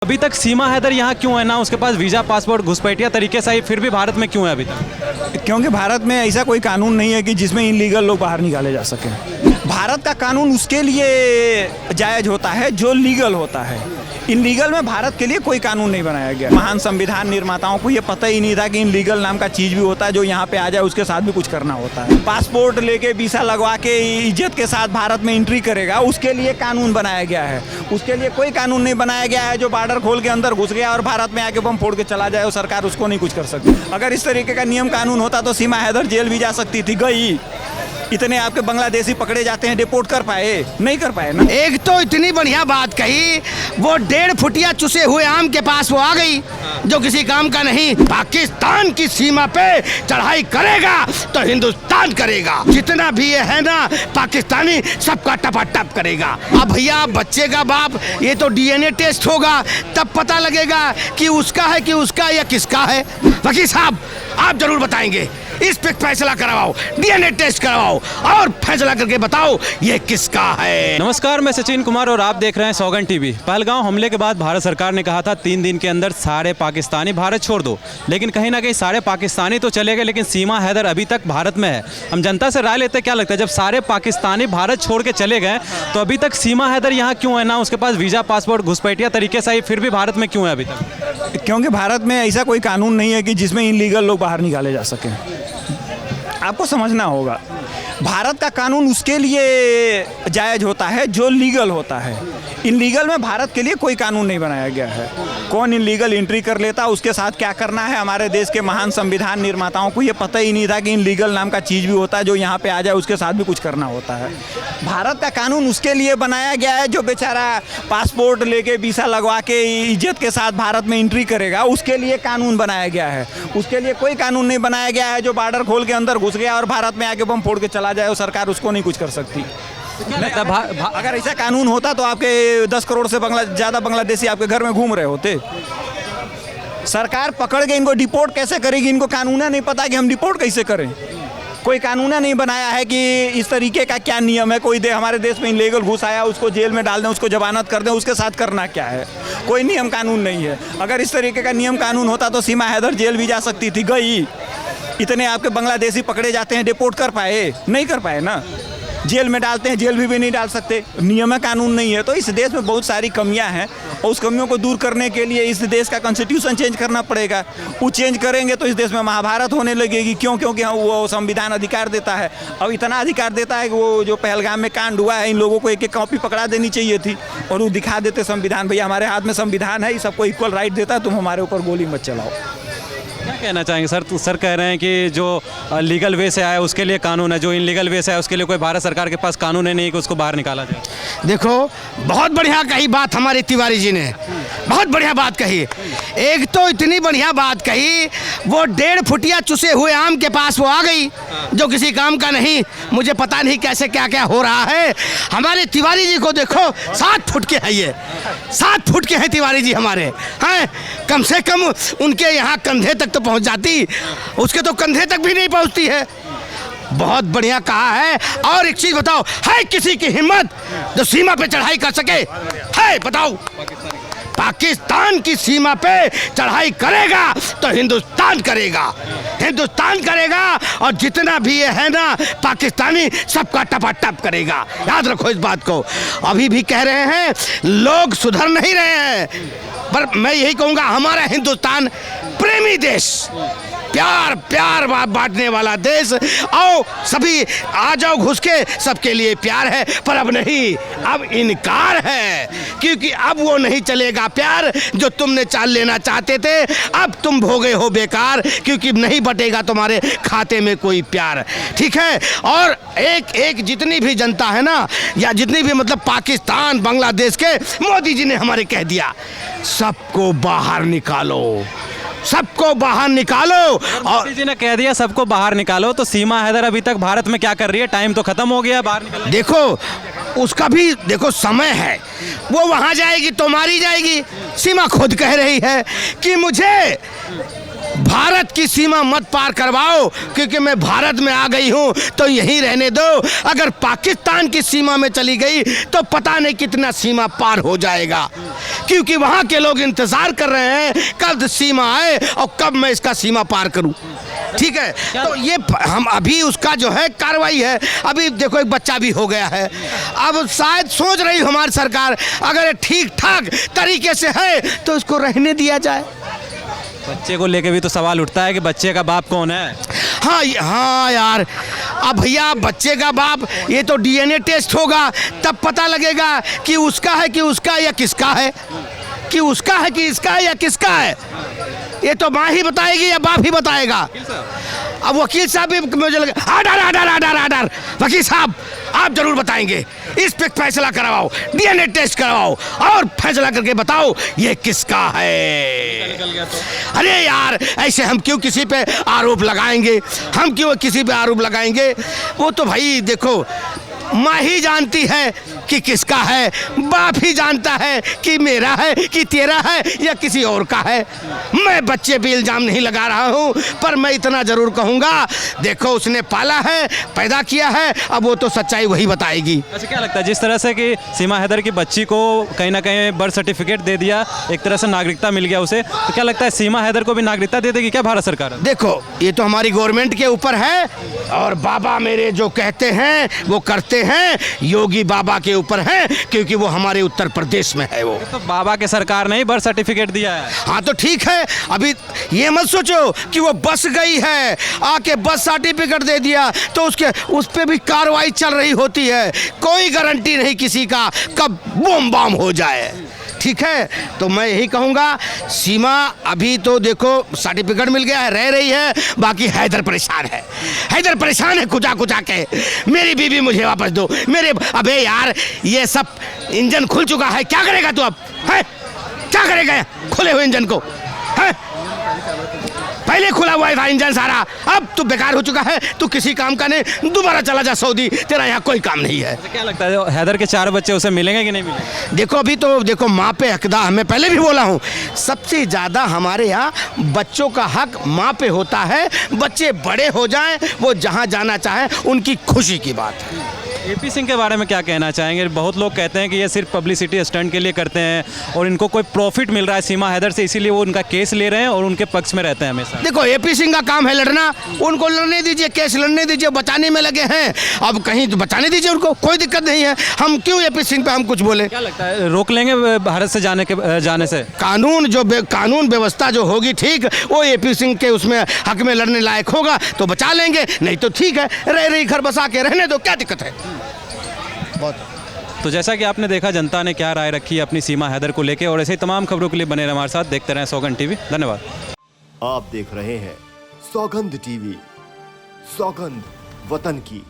अभी तक सीमा हैदर यहाँ क्यों है ना? उसके पास वीज़ा पासपोर्ट घुसपैठिया तरीके से आई, फिर भी भारत में क्यों है अभी तक? क्योंकि भारत में ऐसा कोई कानून नहीं है कि जिसमें इनलीगल लोग बाहर निकाले जा सकें। भारत का कानून उसके लिए जायज़ होता है जो लीगल होता है। इनलीगल में भारत के लिए कोई कानून नहीं बनाया गया। महान संविधान निर्माताओं को ये पता ही नहीं था कि इनलीगल नाम का चीज़ भी होता है, जो यहाँ पे आ जाए उसके साथ भी कुछ करना होता है। पासपोर्ट लेके वीसा लगवा के इज्जत के साथ भारत में एंट्री करेगा, उसके लिए कानून बनाया गया है। उसके लिए कोई कानून नहीं बनाया गया है जो बॉर्डर खोल के अंदर घुस गया और भारत में आके बम फोड़ के चला जाए और सरकार उसको नहीं कुछ कर सकती। अगर इस तरीके का नियम कानून होता तो सीमा हैदर जेल भी जा सकती थी। गई, इतने आपके बांग्लादेशी पकड़े जाते हैं, डिपोर्ट कर पाए? नहीं कर पाए ना। एक तो इतनी बढ़िया बात कही, वो 1.5 फुटिया चुसे हुए आम के पास वो आ गई जो किसी काम का नहीं। पाकिस्तान की सीमा पे चढ़ाई करेगा तो हिंदुस्तान करेगा। जितना भी ये है ना पाकिस्तानी, सबका टपाटप करेगा। अब भैया बच्चे का बाप, ये तो डीएनए टेस्ट होगा, तब पता लगेगा कि उसका है कि उसका या किसका है। वकील साहब आप जरूर बताएंगे, इस पे फैसला करवाओ, डीएनए टेस्ट करवाओ और फैसला करके बताओ ये किसका है। नमस्कार, मैं सचिन कुमार और आप देख रहे हैं सौगन टीवी। पहलगांव हमले के बाद भारत सरकार ने कहा था 3 दिन के अंदर सारे पाकिस्तानी भारत छोड़ दो, लेकिन कहीं ना कहीं सारे पाकिस्तानी तो चले गए, लेकिन सीमा हैदर अभी तक भारत में है। हम जनता से राय लेते हैं, क्या लगता है जब सारे पाकिस्तानी भारत छोड़ के चले गए तो अभी तक सीमा हैदर यहाँ क्यों है ना? उसके पास वीज़ा पासपोर्ट घुसपैठिया तरीके से आई, फिर भी भारत में क्यों है अभी तक? क्योंकि भारत में ऐसा कोई कानून नहीं है कि जिसमें इनलीगल लोग बाहर निकाले जा सकें। आपको समझना होगा, भारत का कानून उसके लिए जायज़ होता है जो लीगल होता है। इनलीगल में भारत के लिए कोई कानून नहीं बनाया गया है। कौन इनलीगल एंट्री कर लेता, उसके साथ क्या करना है, हमारे देश के महान संविधान निर्माताओं को ये पता ही नहीं था कि इनलीगल नाम का चीज़ भी होता है, जो यहाँ पे आ जाए उसके साथ भी कुछ करना होता है। भारत का कानून उसके लिए बनाया गया है जो बेचारा पासपोर्ट लेके वीसा लगवा के इज्जत के साथ भारत में एंट्री करेगा, उसके लिए कानून बनाया गया है। उसके लिए कोई कानून नहीं बनाया गया है जो बॉर्डर खोल के अंदर घुस गया और भारत में आके बम फोड़ के चला जाए और सरकार उसको नहीं कुछ कर सकती। अगर ऐसा कानून होता तो आपके 10 करोड़ से ज़्यादा बांग्लादेशी आपके घर में घूम रहे होते। सरकार पकड़ के इनको डिपोर्ट कैसे करेगी? इनको कानून नहीं पता कि हम डिपोर्ट कैसे करें। कोई कानून नहीं बनाया है कि इस तरीके का क्या नियम है। कोई हमारे देश में इनलीगल घुस आया, उसको जेल में डाल दें, उसको जमानत कर दें, उसके साथ करना क्या है? कोई नियम कानून नहीं है। अगर इस तरीके का नियम कानून होता तो सीमा हैदर जेल भी जा सकती थी। गई, इतने आपके बांग्लादेशी पकड़े जाते हैं, डिपोर्ट कर पाए? नहीं कर पाए ना। जेल में डालते हैं, जेल भी नहीं डाल सकते। नियम कानून नहीं है। तो इस देश में बहुत सारी कमियां हैं और उस कमियों को दूर करने के लिए इस देश का कॉन्स्टिट्यूशन चेंज करना पड़ेगा। वो चेंज करेंगे तो इस देश में महाभारत होने लगेगी। क्यों? क्योंकि वो संविधान अधिकार देता है। अब इतना अधिकार देता है कि वो जो पहलगाम में कांड हुआ है, इन लोगों को एक एक कॉपी पकड़ा देनी चाहिए थी और वो दिखा देते संविधान, भैया हमारे हाथ में संविधान है, सबको इक्वल राइट देता है, तुम हमारे ऊपर गोली मत चलाओ। क्या कहना चाहेंगे सर? तो सर कह रहे हैं कि जो लीगल वे से आया उसके लिए कानून है, जो इनलीगल वे से आया उसके लिए कोई भारत सरकार के पास कानून है नहीं कि उसको बाहर निकाला जाए। देखो बहुत बढ़िया कही बात हमारे तिवारी जी ने, बहुत बढ़िया बात कही। एक तो इतनी बढ़िया बात कही, वो 1.5 फुटिया चुसे हुए आम के पास वो आ गई जो किसी काम का नहीं। मुझे पता नहीं कैसे क्या क्या हो रहा है। हमारे तिवारी जी को देखो, 7 फुट के हैं, ये 7 फुट के हैं तिवारी जी हमारे हैं। कम से कम उनके यहाँ कंधे तक तो पहुँच जाती, उसके तो कंधे तक भी नहीं पहुँचती है। बहुत बढ़िया कहा है। और एक चीज बताओ, है किसी की हिम्मत जो सीमा पे चढ़ाई कर सके? है बताओ? पाकिस्तान की सीमा पे चढ़ाई करेगा तो हिंदुस्तान करेगा, हिंदुस्तान करेगा। और जितना भी ये है ना पाकिस्तानी, सबका टपाटप करेगा। याद रखो इस बात को। अभी भी कह रहे हैं लोग सुधर नहीं रहे हैं, पर मैं यही कहूँगा हमारा हिंदुस्तान प्रेमी देश, प्यार प्यार बांटने वाला देश। आओ सभी आ जाओ घुस के, सबके लिए प्यार है। पर अब नहीं, अब इनकार है, क्योंकि अब वो नहीं चलेगा प्यार जो तुमने चाल लेना चाहते थे। अब तुम भोगे हो बेकार, क्योंकि नहीं बटेगा तुम्हारे खाते में कोई प्यार। ठीक है? और एक एक जितनी भी जनता है ना, या जितनी भी मतलब पाकिस्तान बांग्लादेश के, मोदी जी ने हमारे कह दिया सबको बाहर निकालो, सबको बाहर निकालो। और मोदी जी ने कह दिया सबको बाहर निकालो, तो सीमा हैदर अभी तक भारत में क्या कर रही है? टाइम तो खत्म हो गया बाहर निकलने। देखो उसका भी देखो समय है, वो वहां जाएगी तो मारी जाएगी। सीमा खुद कह रही है कि मुझे भारत की सीमा मत पार करवाओ, क्योंकि मैं भारत में आ गई हूं तो यहीं रहने दो। अगर पाकिस्तान की सीमा में चली गई तो पता नहीं कितना सीमा पार हो जाएगा, क्योंकि वहां के लोग इंतजार कर रहे हैं कब सीमा आए और कब मैं इसका सीमा पार करूं। ठीक है, तो ये हम अभी उसका जो है कार्रवाई है। अभी देखो एक बच्चा भी हो गया है, अब शायद सोच रही हमारी सरकार अगर ये ठीक ठाक तरीके से है तो इसको रहने दिया जाए। बच्चे को लेके भी तो सवाल उठता है कि बच्चे का बाप कौन है। हाँ यार, अब भैया बच्चे का बाप ये तो डीएनए टेस्ट होगा, तब पता लगेगा कि उसका है कि उसका या किसका है, कि उसका है कि इसका है या किसका है। ये तो माँ ही बताएगी या बाप ही बताएगा। अब वकील साहब भी मुझे लगे आडर वकील साहब आप जरूर बताएंगे, इस पे फैसला करवाओ, डीएनए टेस्ट करवाओ और फैसला करके बताओ ये किसका है। अरे यार, ऐसे हम क्यों किसी पे आरोप लगाएंगे, हम क्यों किसी पे आरोप लगाएंगे। वो तो भाई देखो माँ ही जानती है कि किसका है, बाप ही जानता है कि मेरा है कि तेरा है या किसी और का है। मैं बच्चे पे इल्जाम नहीं लगा रहा हूँ, पर मैं इतना जरूर कहूँगा, देखो उसने पाला है, पैदा किया है, अब वो तो सच्चाई वही बताएगी। अच्छा, क्या लगता है जिस तरह से कि सीमा हैदर की बच्ची को कहीं ना कहीं बर्थ सर्टिफिकेट दे दिया, एक तरह से नागरिकता मिल गया उसे, तो क्या लगता है सीमा हैदर को भी नागरिकता दे देगी क्या भारत सरकार? देखो ये तो हमारी गवर्नमेंट के ऊपर है, और बाबा मेरे जो कहते हैं वो करते हैं, योगी बाबा के ऊपर है, क्योंकि वो हमारे उत्तर प्रदेश में है। वो तो बाबा के सरकार ने ही बर्थ सर्टिफिकेट दिया है। हाँ तो ठीक है, अभी ये मत सोचो कि वो बस गई है आके बस सर्टिफिकेट दे दिया तो उस पे भी कार्रवाई चल रही होती है। कोई गारंटी नहीं किसी का कब बम बम हो जाए। ठीक है, तो मैं यही कहूँगा, सीमा अभी तो देखो सर्टिफिकेट मिल गया है, रह रही है, बाकी हैदर परेशान है, हैदर परेशान है कुचा कुचा के, मेरी बीवी मुझे वापस दो, मेरे। अबे यार, ये सब इंजन खुल चुका है, क्या करेगा तू अब है, क्या करेगा खुले हुए इंजन को है? पहले खुला हुआ था इंजन सारा, अब तू बेकार हो चुका है, तू किसी काम का नहीं, दोबारा चला जा सऊदी, तेरा यहाँ कोई काम नहीं है। क्या लगता है हैदर के 4 बच्चे उसे मिलेंगे कि नहीं मिलेंगे? देखो अभी तो देखो माँ पे हकदार, मैं पहले भी बोला हूँ, सबसे ज़्यादा हमारे यहाँ बच्चों का हक माँ पे होता है। बच्चे बड़े हो जाएं, वो जहाँ जाना चाहें, उनकी खुशी की बात है। एपी सिंह के बारे में क्या कहना चाहेंगे? बहुत लोग कहते हैं कि ये सिर्फ पब्लिसिटी स्टंट के लिए करते हैं और इनको कोई प्रॉफिट मिल रहा है सीमा हैदर से, इसीलिए वो उनका केस ले रहे हैं और उनके पक्ष में रहते हैं हमेशा। देखो एपी सिंह का काम है लड़ना, उनको लड़ने दीजिए, केस लड़ने दीजिए, बचाने में लगे हैं, अब कहीं तो बचाने दीजिए उनको, कोई दिक्कत नहीं है। हम क्यों एपी सिंह पे हम कुछ बोले? क्या लगता है रोक लेंगे भारत से जाने से? कानून व्यवस्था जो होगी ठीक, वो एपी सिंह के उसमें हक में लड़ने लायक होगा तो बचा लेंगे, नहीं तो ठीक है, रह रही घर बसा के रहने दो, क्या दिक्कत है। तो जैसा कि आपने देखा जनता ने क्या राय रखी है अपनी सीमा हैदर को लेके, और ऐसे ही तमाम खबरों के लिए बने रहे हमारे साथ, देखते रहें सौगंध टीवी। धन्यवाद। आप देख रहे हैं सौगंध टीवी, सौगंध वतन की।